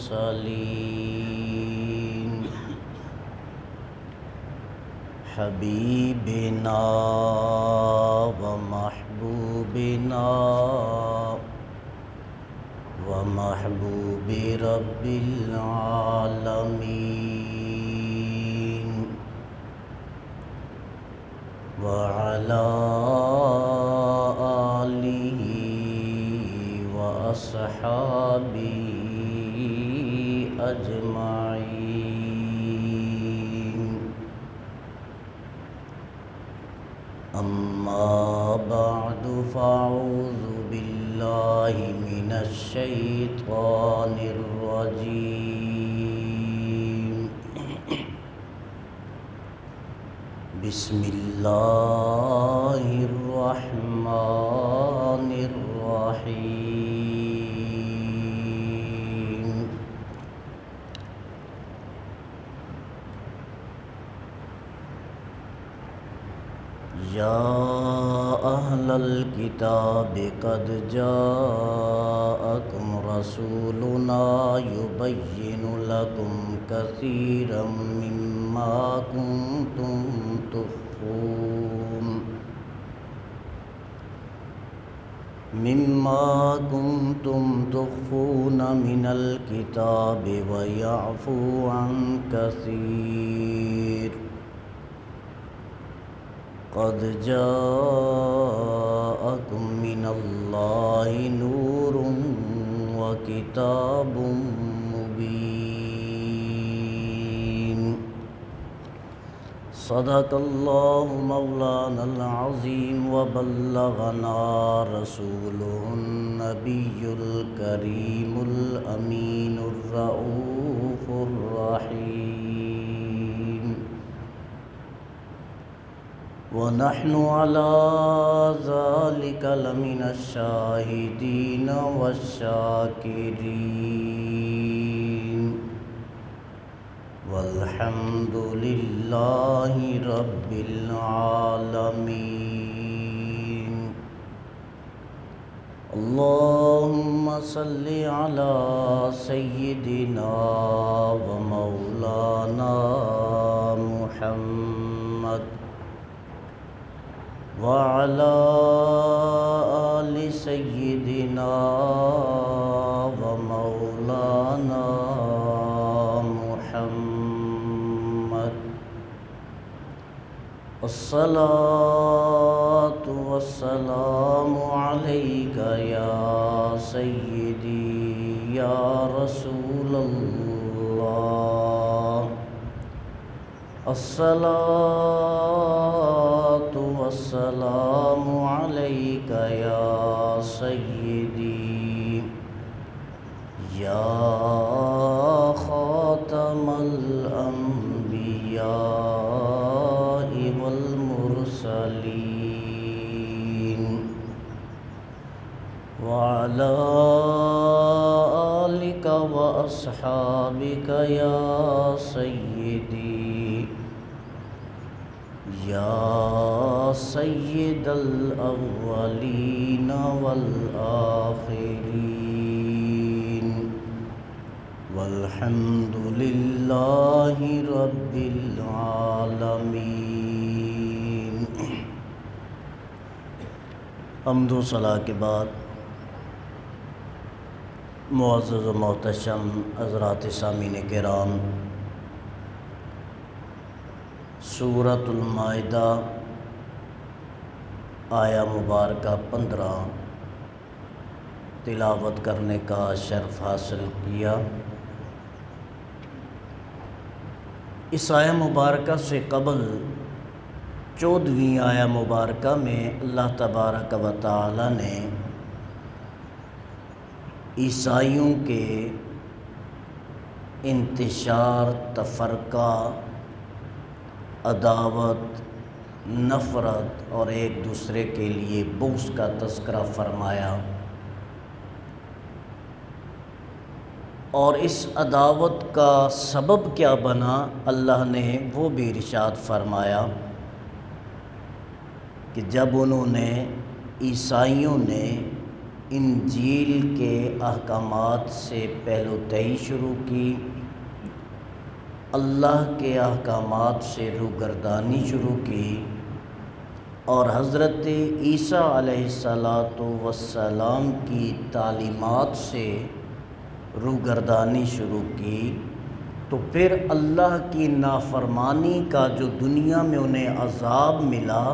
المرسلين حبيبنا ومحبوبنا ومحبوب رب العالمين وعلى آله وأصحابه أجمعين. أما بعد فأعوذ بالله من الشيطان الرجيم. بسم الله الرحمن الرحيم. يا أهل الكتاب قد جاءكم رسولنا يبين لكم كثيرا مما كنتم تخفون من الكتاب ويعفو عن كثير. قد جاءكم من الله نور وكتاب مبين. صدق الله مولانا العظيم وبلغنا رسوله النبي الكريم الأمين الرؤوف الرحيم. ونحن على ذلك لمن الشاهدين والشاكرين والحمد لله رب العالمين. اللهم صل على سيدنا ومولانا محمد وعلى آل سيدنا ومولانا محمد. الصلاة والسلام عليك يا سيدي يا رسول الله. الصلاة والسلام عليك يا سيدي يا خاتم الأنبياء والمرسلين وعلى آلك وأصحابك يا سيدي يا سيد الأولين والآخرين والحمد لله رب العالمين. حمد و ثنا کے بعد معزز و محتشم حضرات سامعین کرام، سورۃ المائدہ آیا مبارکہ 15 تلاوت کرنے کا شرف حاصل کیا. اس آیا مبارکہ سے قبل 14ویں آیا مبارکہ میں اللہ تبارک و تعالی نے عیسائیوں کے انتشار، تفرقہ، عداوت، نفرت اور ایک دوسرے کے لیے بغض کا تذکرہ فرمایا، اور اس عداوت کا سبب کیا بنا اللہ نے وہ بھی ارشاد فرمایا کہ جب انہوں نے عیسائیوں نے انجیل کے احکامات سے پہلو تہی شروع کی، اللہ کے احکامات سے روگردانی شروع کی، اور حضرت عیسیٰ علیہ السلام کی تعلیمات سے روگردانی شروع کی، تو پھر اللہ کی نافرمانی کا جو دنیا میں انہیں عذاب ملا،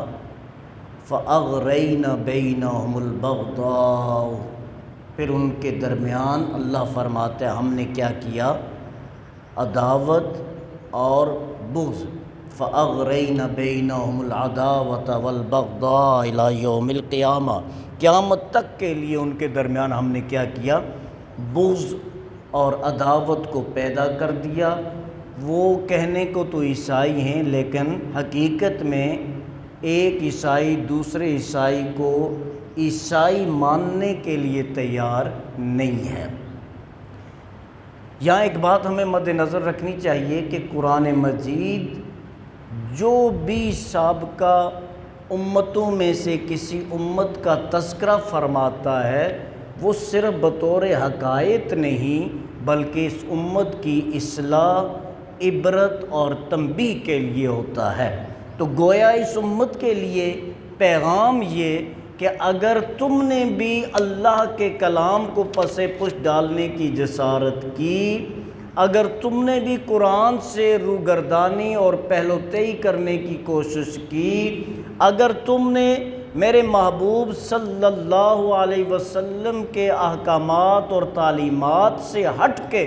فَأَغْرَيْنَ بَيْنَهُمُ الْبَغْضَاءَ، پھر ان کے درمیان اللہ فرماتے ہیں ہم نے کیا کیا؟ عداوت اور بغض۔ فَأَغْرَيْنَ بَيْنَهُمُ الْعَدَاوَةَ وَالْبَغْضَاءَ إِلَى يَوْمِ الْقِيَامَةِ، قیامت تک کے لیے ان کے درمیان ہم نے کیا کیا؟ بغض اور عداوت کو پیدا کر دیا۔ وہ کہنے کو تو عیسائی ہیں، لیکن حقیقت میں ایک عیسائی دوسرے عیسائی کو عیسائی ماننے کے لیے تیار نہیں ہے۔ یہاں ایک بات ہمیں مد نظر رکھنی چاہیے کہ قرآن مجید جو بھی سابقہ امتوں میں سے کسی امت کا تذکرہ فرماتا ہے، وہ صرف بطور حقائق نہیں بلکہ اس امت کی اصلاح، عبرت اور تنبیہ کے لیے ہوتا ہے۔ تو گویا اس امت کے لیے پیغام یہ کہ اگر تم نے بھی اللہ کے کلام کو پس پشت ڈالنے کی جسارت کی، اگر تم نے بھی قرآن سے روگردانی اور پہلو تہی کرنے کی کوشش کی، اگر تم نے میرے محبوب صلی اللہ علیہ وسلم کے احکامات اور تعلیمات سے ہٹ کے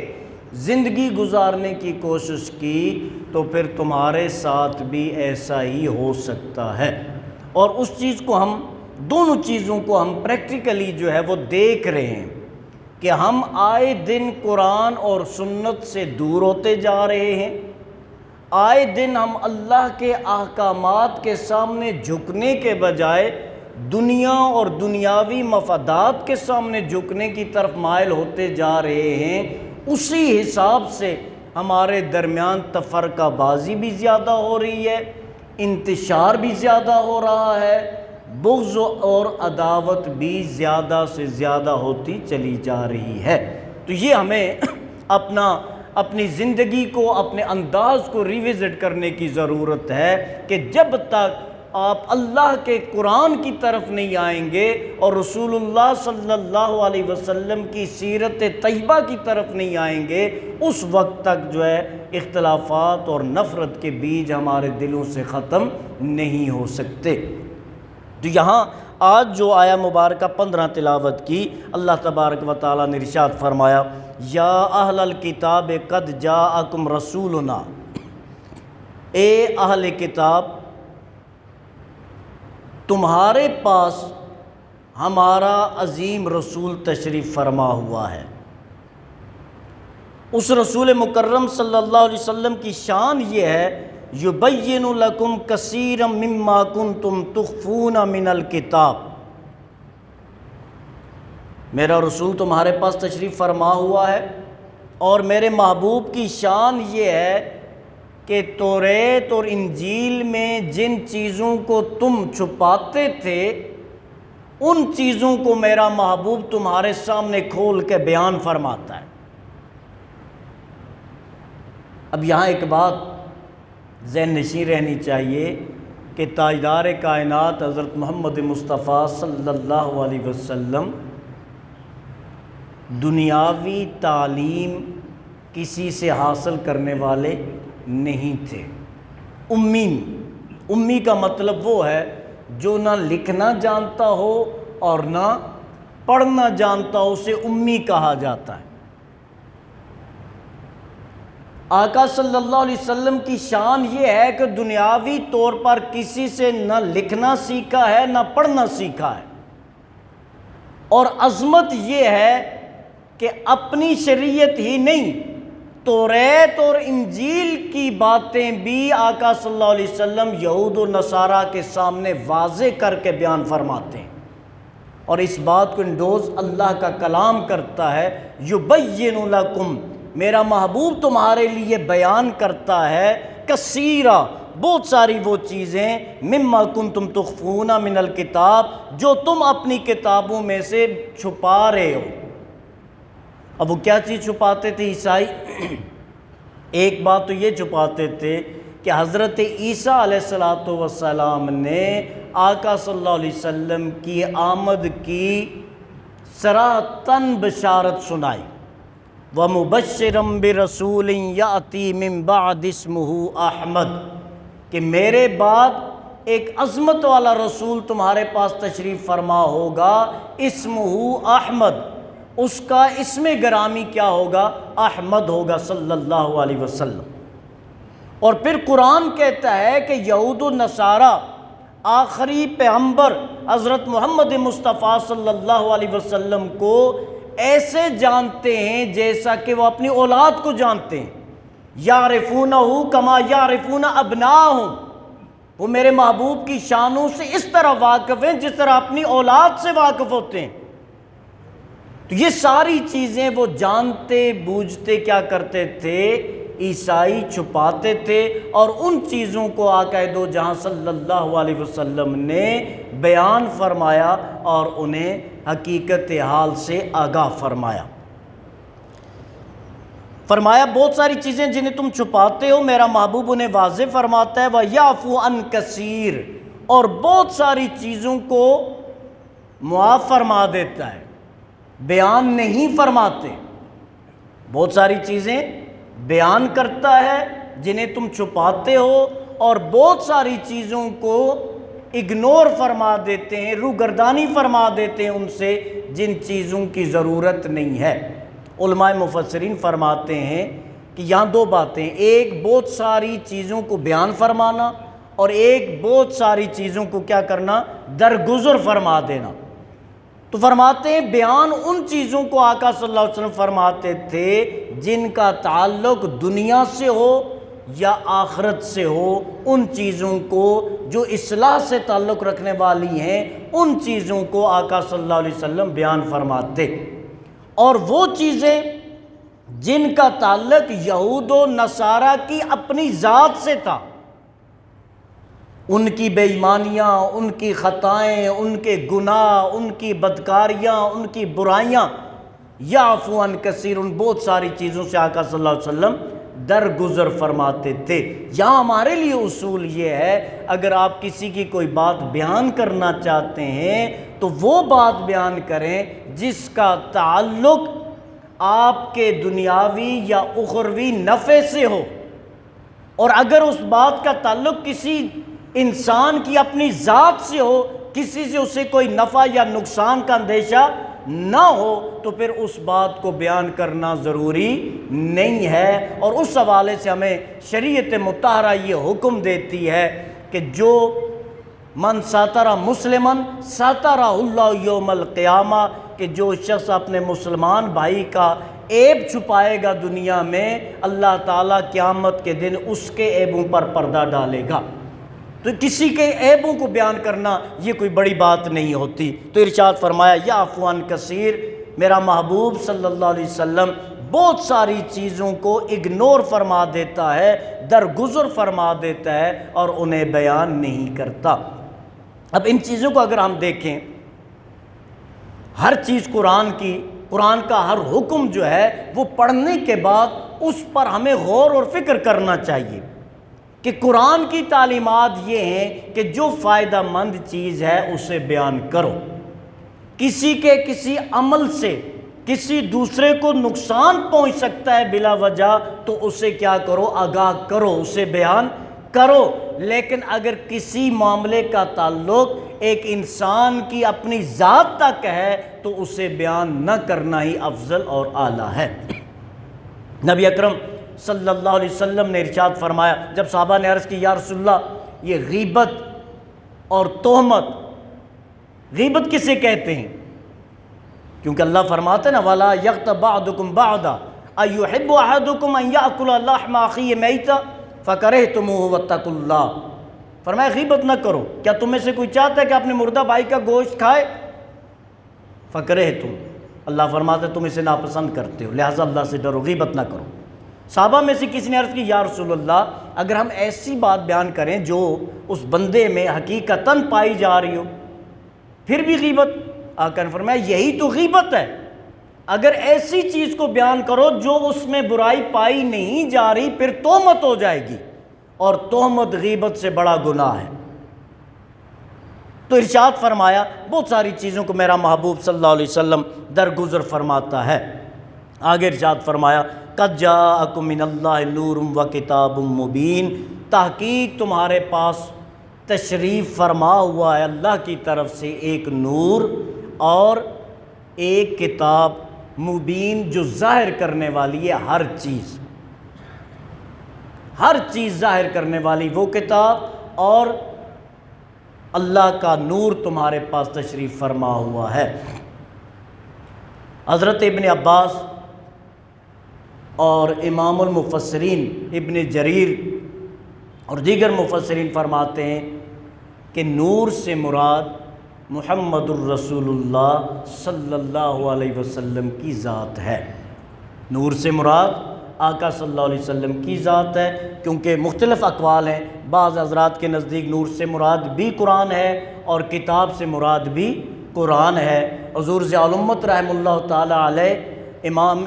زندگی گزارنے کی کوشش کی، تو پھر تمہارے ساتھ بھی ایسا ہی ہو سکتا ہے۔ اور اس چیز کو ہم دونوں چیزوں کو ہم پریکٹیکلی جو ہے وہ دیکھ رہے ہیں کہ ہم آئے دن قرآن اور سنت سے دور ہوتے جا رہے ہیں، آئے دن ہم اللہ کے احکامات کے سامنے جھکنے کے بجائے دنیا اور دنیاوی مفادات کے سامنے جھکنے کی طرف مائل ہوتے جا رہے ہیں۔ اسی حساب سے ہمارے درمیان تفرقہ بازی بھی زیادہ ہو رہی ہے، انتشار بھی زیادہ ہو رہا ہے، بغض اور عداوت بھی زیادہ سے زیادہ ہوتی چلی جا رہی ہے۔ تو یہ ہمیں اپنی زندگی کو، اپنے انداز کو ریوزٹ کرنے کی ضرورت ہے کہ جب تک آپ اللہ کے قرآن کی طرف نہیں آئیں گے اور رسول اللہ صلی اللہ علیہ وسلم کی سیرت طیبہ کی طرف نہیں آئیں گے، اس وقت تک جو ہے اختلافات اور نفرت کے بیج ہمارے دلوں سے ختم نہیں ہو سکتے۔ تو یہاں آج جو آیہ مبارکہ 15 تلاوت کی، اللہ تبارک و تعالیٰ نے ارشاد فرمایا، یا اہل الکتاب قد جاءکم رسولنا، اے اہل کتاب تمہارے پاس ہمارا عظیم رسول تشریف فرما ہوا ہے۔ اس رسول مکرم صلی اللہ علیہ وسلم کی شان یہ ہے، یبین لکم کثیرا مما کنتم تخفون من الکتاب، میرا رسول تمہارے پاس تشریف فرما ہوا ہے، اور میرے محبوب کی شان یہ ہے کہ توریت اور انجیل میں جن چیزوں کو تم چھپاتے تھے، ان چیزوں کو میرا محبوب تمہارے سامنے کھول کے بیان فرماتا ہے۔ اب یہاں ایک بات ذہن نشین رہنی چاہیے کہ تاجدار کائنات حضرت محمد مصطفیٰ صلی اللہ علیہ وسلم دنیاوی تعلیم کسی سے حاصل کرنے والے نہیں تھے۔ امی کا مطلب وہ ہے جو نہ لکھنا جانتا ہو اور نہ پڑھنا جانتا ہو، اسے امی کہا جاتا ہے۔ آقا صلی اللہ علیہ وسلم کی شان یہ ہے کہ دنیاوی طور پر کسی سے نہ لکھنا سیکھا ہے نہ پڑھنا سیکھا ہے، اور عظمت یہ ہے کہ اپنی شریعت ہی نہیں، توریت اور انجیل کی باتیں بھی آقا صلی اللہ علیہ وسلم یہود و نصارہ کے سامنے واضح کر کے بیان فرماتے ہیں، اور اس بات کو انڈوز اللہ کا کلام کرتا ہے، یبین لکم، میرا محبوب تمہارے لیے بیان کرتا ہے، کثیرہ، بہت ساری وہ چیزیں مما کنتم تخفون من الکتاب جو تم اپنی کتابوں میں سے چھپا رہے ہو۔ اب وہ کیا چیز چھپاتے تھے عیسائی؟ ایک بات تو یہ چھپاتے تھے کہ حضرت عیسیٰ علیہ السلام نے آقا صلی اللہ علیہ وسلم کی آمد کی صراحتاً بشارت سنائی، وَمُبَشِّرًا بِرَسُولٍ يَأْتِي مِن بَعْدِ اسْمُهُ احمد، کہ میرے بعد ایک عظمت والا رسول تمہارے پاس تشریف فرما ہوگا، اسمہ احمد، اس کا اسم گرامی کیا ہوگا؟ احمد ہوگا صلی اللہ علیہ وسلم۔ اور پھر قرآن کہتا ہے کہ یہود و نصارہ آخری پیغمبر حضرت محمد مصطفیٰ صلی اللہ علیہ وسلم کو ایسے جانتے ہیں جیسا کہ وہ اپنی اولاد کو جانتے ہیں، یعرفونہ کما یعرفون ابناءہم، وہ میرے محبوب کی شانوں سے اس طرح واقف ہیں جس طرح اپنی اولاد سے واقف ہوتے ہیں۔ تو یہ ساری چیزیں وہ جانتے بوجھتے کیا کرتے تھے؟ عیسائی چھپاتے تھے، اور ان چیزوں کو آقا دو جہاں صلی اللہ علیہ وسلم نے بیان فرمایا اور انہیں حقیقت حال سے آگاہ فرمایا۔ فرمایا بہت ساری چیزیں جنہیں تم چھپاتے ہو میرا محبوب انہیں واضح فرماتا ہے، وَيَعْفُو عَنْ كَثِيرٍ، اور بہت ساری چیزوں کو معاف فرما دیتا ہے، بیان نہیں فرماتے۔ بہت ساری چیزیں بیان کرتا ہے جنہیں تم چھپاتے ہو، اور بہت ساری چیزوں کو اگنور فرما دیتے ہیں، روگردانی فرما دیتے ہیں ان سے جن چیزوں کی ضرورت نہیں ہے۔ علماء مفسرین فرماتے ہیں کہ یہاں دو باتیں، ایک بہت ساری چیزوں کو بیان فرمانا، اور ایک بہت ساری چیزوں کو کیا کرنا؟ درگزر فرما دینا۔ تو فرماتے ہیں بیان ان چیزوں کو آقا صلی اللہ علیہ وسلم فرماتے تھے جن کا تعلق دنیا سے ہو یا آخرت سے ہو، ان چیزوں کو جو اصلاح سے تعلق رکھنے والی ہیں ان چیزوں کو آقا صلی اللہ علیہ وسلم بیان فرماتے، اور وہ چیزیں جن کا تعلق یہود و نصارہ کی اپنی ذات سے تھا، ان کی بے ایمانیاں، ان کی خطائیں، ان کے گناہ، ان کی بدکاریاں، ان کی برائیاں، یعفو عن کثیر، ان بہت ساری چیزوں سے آقا صلی اللہ علیہ وسلم درگزر فرماتے تھے۔ یہاں ہمارے لیے اصول یہ ہے، اگر آپ کسی کی کوئی بات بیان کرنا چاہتے ہیں تو وہ بات بیان کریں جس کا تعلق آپ کے دنیاوی یا اخروی نفع سے ہو، اور اگر اس بات کا تعلق کسی انسان کی اپنی ذات سے ہو، کسی سے اسے کوئی نفع یا نقصان کا اندیشہ نہ ہو، تو پھر اس بات کو بیان کرنا ضروری نہیں ہے۔ اور اس حوالے سے ہمیں شریعت مطہرہ یہ حکم دیتی ہے کہ جو من ساتر مسلمن ساترہ اللہ یوم القیامہ، کہ جو شخص اپنے مسلمان بھائی کا عیب چھپائے گا دنیا میں، اللہ تعالیٰ قیامت کے دن اس کے عیبوں پر پردہ ڈالے گا۔ تو کسی کے عیبوں کو بیان کرنا یہ کوئی بڑی بات نہیں ہوتی۔ تو ارشاد فرمایا یعفو عن کثیر، میرا محبوب صلی اللہ علیہ وسلم بہت ساری چیزوں کو اگنور فرما دیتا ہے، درگزر فرما دیتا ہے، اور انہیں بیان نہیں کرتا۔ اب ان چیزوں کو اگر ہم دیکھیں، ہر چیز قرآن کا ہر حکم جو ہے وہ پڑھنے کے بعد اس پر ہمیں غور اور فکر کرنا چاہیے کہ قرآن کی تعلیمات یہ ہیں کہ جو فائدہ مند چیز ہے اسے بیان کرو۔ کسی کے کسی عمل سے کسی دوسرے کو نقصان پہنچ سکتا ہے بلا وجہ، تو اسے کیا کرو؟ آگاہ کرو، اسے بیان کرو۔ لیکن اگر کسی معاملے کا تعلق ایک انسان کی اپنی ذات تک ہے تو اسے بیان نہ کرنا ہی افضل اور اعلیٰ ہے۔ نبی اکرم صلی اللہ علیہ وسلم نے ارشاد فرمایا، جب صحابہ نے عرض کی یا رسول اللہ یہ غیبت اور تہمت، غیبت کسے کہتے ہیں؟ کیونکہ اللہ فرماتے ہیں نا وَلَا يَغْتَبْ بَعْضُكُمْ بَعْضًا أَيُحِبُّ أَحَدُكُمْ أَنْ يَأْكُلَ لَحْمَ أَخِيهِ مَيْتًا فَكَرِهْتُمُوهُ وَاتَّقُوا اللَّهَ۔ فرمایا غیبت نہ کرو، کیا تم میں سے کوئی چاہتا ہے کہ اپنے مردہ بھائی کا گوشت کھائے؟ فَكَرِهْتُمْ، اللہ فرماتے ہیں تم اسے ناپسند کرتے ہو، لہٰذا اللہ سے ڈرو، غیبت نہ کرو۔ صحابہ میں سے کسی نے عرض کی یا رسول اللہ اگر ہم ایسی بات بیان کریں جو اس بندے میں حقیقتاً پائی جا رہی ہو پھر بھی غیبت؟ آقا نے فرمایا یہی تو غیبت ہے، اگر ایسی چیز کو بیان کرو جو اس میں برائی پائی نہیں جا رہی پھر تہمت ہو جائے گی، اور تہمت غیبت سے بڑا گناہ ہے۔ تو ارشاد فرمایا بہت ساری چیزوں کو میرا محبوب صلی اللہ علیہ وسلم درگزر فرماتا ہے۔ آگے ارشاد فرمایا قد جاءکم من اللہ نور و کتاب مبین، تحقیق تمہارے پاس تشریف فرما ہوا ہے اللہ کی طرف سے ایک نور اور ایک کتاب مبین جو ظاہر کرنے والی ہے ہر چیز ظاہر کرنے والی وہ کتاب، اور اللہ کا نور تمہارے پاس تشریف فرما ہوا ہے۔ حضرت ابن عباس اور امام المفسرین ابن جریر اور دیگر مفسرین فرماتے ہیں کہ نور سے مراد محمد الرسول اللہ صلی اللہ علیہ وسلم کی ذات ہے۔ نور سے مراد آقا صلی اللہ علیہ وسلم کی ذات ہے، کیونکہ مختلف اقوال ہیں۔ بعض حضرات کے نزدیک نور سے مراد بھی قرآن ہے اور کتاب سے مراد بھی قرآن ہے۔ حضور ضیاء الامت رحمہ اللہ تعالی علیہ، امام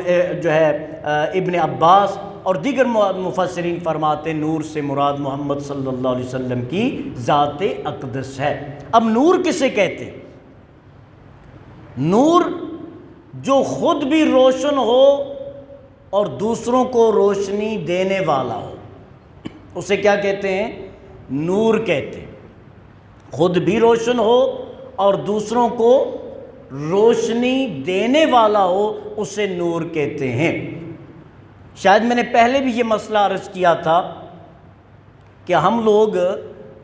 ابن عباس اور دیگر مفسرین فرماتے نور سے مراد محمد صلی اللہ علیہ وسلم کی ذات اقدس ہے۔ اب نور کسے کہتے ہیں؟ نور جو خود بھی روشن ہو اور دوسروں کو روشنی دینے والا ہو، اسے کیا کہتے ہیں؟ نور کہتے ہیں۔ خود بھی روشن ہو اور دوسروں کو روشنی دینے والا ہو اسے نور کہتے ہیں۔ شاید میں نے پہلے بھی یہ مسئلہ عرض کیا تھا کہ ہم لوگ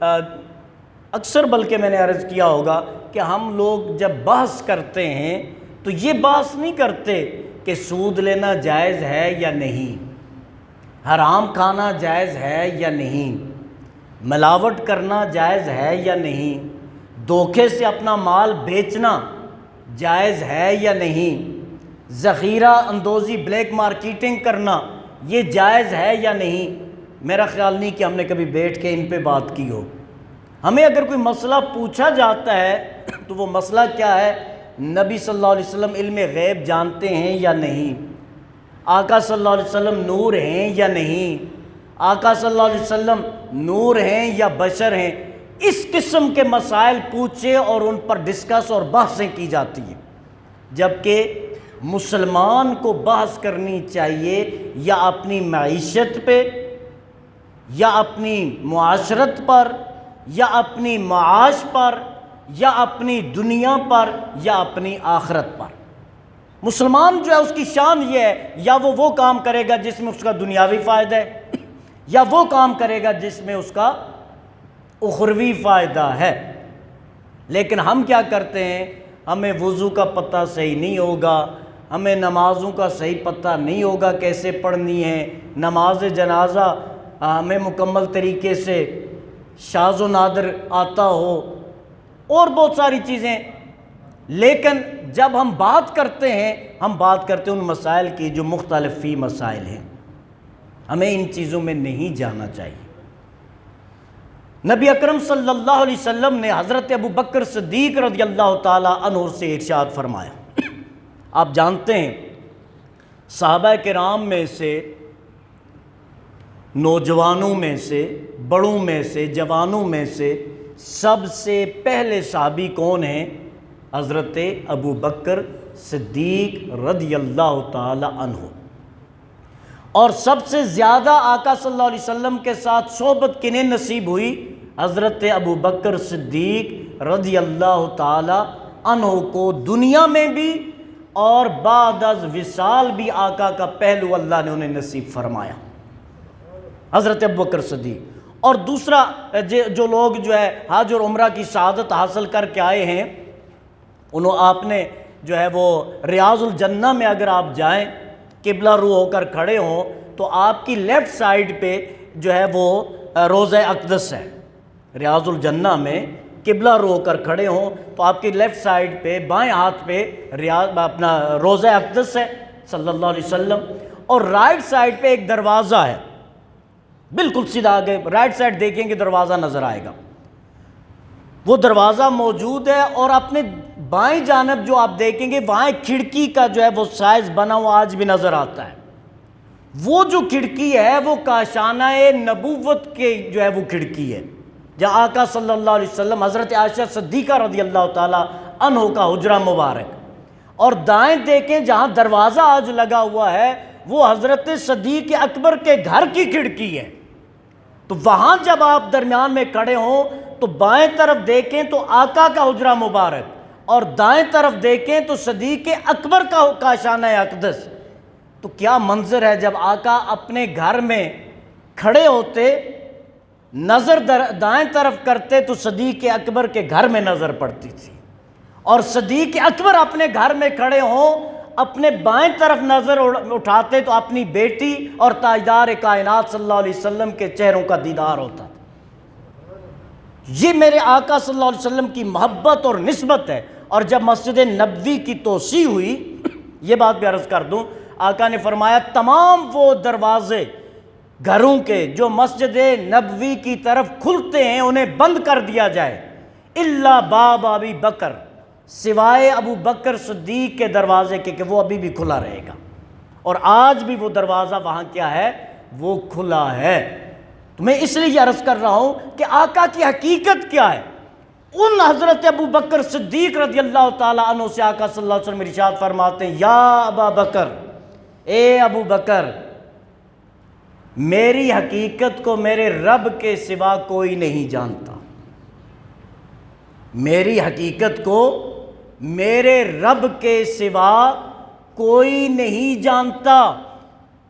اکثر، بلکہ میں نے عرض کیا ہوگا کہ ہم لوگ جب بحث کرتے ہیں تو یہ بحث نہیں کرتے کہ سود لینا جائز ہے یا نہیں، حرام کھانا جائز ہے یا نہیں، ملاوٹ کرنا جائز ہے یا نہیں، دھوکے سے اپنا مال بیچنا جائز ہے یا نہیں، ذخیرہ اندوزی بلیک مارکیٹنگ کرنا یہ جائز ہے یا نہیں۔ میرا خیال نہیں کہ ہم نے کبھی بیٹھ کے ان پہ بات کی ہو۔ ہمیں اگر کوئی مسئلہ پوچھا جاتا ہے تو وہ مسئلہ کیا ہے؟ نبی صلی اللہ علیہ وسلم علم غیب جانتے ہیں یا نہیں، آقا صلی اللہ علیہ وسلم نور ہیں یا نہیں، آقا صلی اللہ علیہ وسلم نور ہیں یا بشر ہیں، اس قسم کے مسائل پوچھے اور ان پر ڈسکس اور بحثیں کی جاتی ہیں۔ جبکہ مسلمان کو بحث کرنی چاہیے یا اپنی معیشت پہ، یا اپنی معاشرت پر، یا اپنی معاش پر، یا اپنی دنیا پر، یا اپنی آخرت پر۔ مسلمان جو ہے اس کی شان یہ ہے یا وہ کام کرے گا جس میں اس کا دنیاوی فائدہ ہے، یا وہ کام کرے گا جس میں اس کا اخروی فائدہ ہے۔ لیکن ہم کیا کرتے ہیں؟ ہمیں وضو کا پتہ صحیح نہیں ہوگا، ہمیں نمازوں کا صحیح پتہ نہیں ہوگا کیسے پڑھنی ہے، نماز جنازہ ہمیں مکمل طریقے سے شاذ و نادر آتا ہو، اور بہت ساری چیزیں۔ لیکن جب ہم بات کرتے ہیں ان مسائل کی جو مختلف فی مسائل ہیں، ہمیں ان چیزوں میں نہیں جانا چاہیے۔ نبی اکرم صلی اللہ علیہ وسلم نے حضرت ابو بکر صدیق رضی اللہ تعالی عنہ سے ارشاد فرمایا۔ آپ جانتے ہیں صحابہ کرام میں سے، نوجوانوں میں سے، بڑوں میں سے، جوانوں میں سے سب سے پہلے صحابی کون ہیں؟ حضرت ابو بکر صدیق رضی اللہ تعالی عنہ۔ اور سب سے زیادہ آقا صلی اللہ علیہ وسلم کے ساتھ صحبت کنہیں نصیب ہوئی؟ حضرت ابو بکر صدیق رضی اللہ تعالی عنہ کو دنیا میں بھی اور بعد از وصال بھی آقا کا پہلو اللہ نے انہیں نصیب فرمایا، حضرت ابو بکر صدیق۔ اور دوسرا جو لوگ جو ہے حج اور عمرہ کی سعادت حاصل کر کے آئے ہیں، آپ نے جو ہے وہ ریاض الجنہ میں اگر آپ جائیں، قبلہ رو ہو کر کھڑے ہوں تو آپ کی لیفٹ سائیڈ پہ جو ہے وہ روضہ اقدس ہے۔ ریاض الجنہ میں قبلہ رو ہو کر کھڑے ہوں تو آپ کی لیفٹ سائیڈ پہ بائیں ہاتھ پہ اپنا روضہ اقدس ہے صلی اللہ علیہ وسلم۔ اور رائٹ سائڈ پہ ایک دروازہ ہے، بالکل سیدھا آگے رائٹ سائڈ دیکھیں گے دروازہ نظر آئے گا، وہ دروازہ موجود ہے، اور اپنے بائیں جانب جو آپ دیکھیں گے وہاں ایک کھڑکی کا جو ہے وہ سائز بنا ہوا آج بھی نظر آتا ہے۔ وہ جو کھڑکی ہے وہ کاشانہ نبوت کے جو ہے وہ کھڑکی ہے، جہاں آقا صلی اللہ علیہ وسلم حضرت عائشہ صدیقہ رضی اللہ تعالی عنہ کا حجرہ مبارک، اور دائیں دیکھیں جہاں دروازہ آج لگا ہوا ہے وہ حضرت صدیق اکبر کے گھر کی کھڑکی ہے۔ تو وہاں جب آپ درمیان میں کھڑے ہوں تو بائیں طرف دیکھیں تو آقا کا حجرہ مبارک، اور دائیں طرف دیکھیں تو صدیق اکبر کا کاشانہ اقدس۔ تو کیا منظر ہے جب آقا اپنے گھر میں کھڑے ہوتے، نظر دائیں طرف کرتے تو صدیق اکبر کے گھر میں نظر پڑتی تھی، اور صدیق اکبر اپنے گھر میں کھڑے ہوں اپنے بائیں طرف نظر اٹھاتے تو اپنی بیٹی اور تاجدار کائنات صلی اللہ علیہ وسلم کے چہروں کا دیدار ہوتا۔ یہ میرے آقا صلی اللہ علیہ وسلم کی محبت اور نسبت ہے۔ اور جب مسجد نبوی کی توسیع ہوئی، یہ بات بھی عرض کر دوں، آقا نے فرمایا تمام وہ دروازے گھروں کے جو مسجد نبوی کی طرف کھلتے ہیں انہیں بند کر دیا جائے، الا باب ابی بکر، سوائے ابو بکر صدیق کے دروازے کے، کہ وہ ابھی بھی کھلا رہے گا، اور آج بھی وہ دروازہ وہاں کیا ہے، وہ کھلا ہے۔ تو میں اس لیے یہ عرض کر رہا ہوں کہ آقا کی حقیقت کیا ہے۔ ان حضرت ابو بکر صدیق رضی اللہ تعالیٰ عنہ سے آقا صلی اللہ علیہ وسلم ارشاد فرماتے ہیں، یا ابا بکر، اے ابو بکر، میری حقیقت کو میرے رب کے سوا کوئی نہیں جانتا، میری حقیقت کو میرے رب کے سوا کوئی نہیں جانتا۔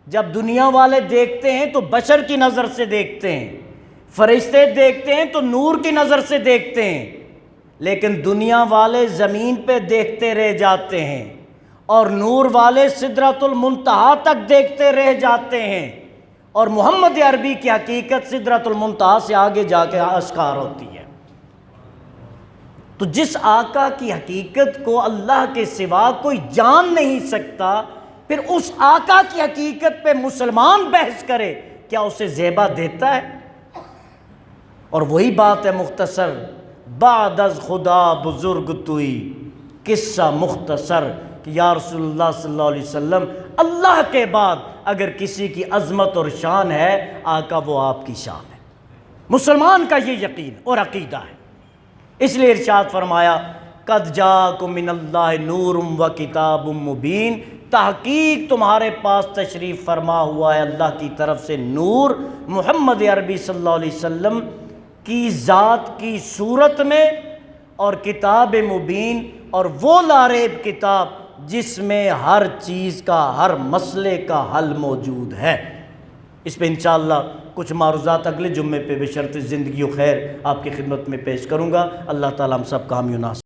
جب دنیا والے دیکھتے ہیں تو بشر کی نظر سے دیکھتے ہیں، فرشتے دیکھتے ہیں تو نور کی نظر سے دیکھتے ہیں، لیکن دنیا والے زمین پہ دیکھتے رہ جاتے ہیں، اور نور والے سدرۃ المنتہا تک دیکھتے رہ جاتے ہیں، اور محمد عربی کی حقیقت سدرۃ المنتہا سے آگے جا کے آشکار ہوتی ہے۔ تو جس آقا کی حقیقت کو اللہ کے سوا کوئی جان نہیں سکتا، پھر اس آقا کی حقیقت پہ مسلمان بحث کرے، کیا اسے زیبا دیتا ہے؟ اور وہی بات ہے مختصر، بعد از خدا بزرگ توئی، قصہ مختصر، کہ یا رسول اللہ صلی اللہ علیہ وسلم، اللہ کے بعد اگر کسی کی عظمت اور شان ہے، آقا وہ آپ کی شان ہے۔ مسلمان کا یہ یقین اور عقیدہ ہے۔ اس لیے ارشاد فرمایا، قد جاءکم من اللہ نور و کتاب مبین، تحقیق تمہارے پاس تشریف فرما ہوا ہے اللہ کی طرف سے نور، محمد عربی صلی اللہ علیہ وسلم کی ذات کی صورت میں، اور کتاب مبین، اور وہ لاریب کتاب جس میں ہر چیز کا، ہر مسئلے کا حل موجود ہے۔ اس پہ انشاءاللہ کچھ معروضات اگلے جمعے پہ بشرط زندگی و خیر آپ کی خدمت میں پیش کروں گا۔ اللہ تعالیٰ ہم سب کا حامی و ناصر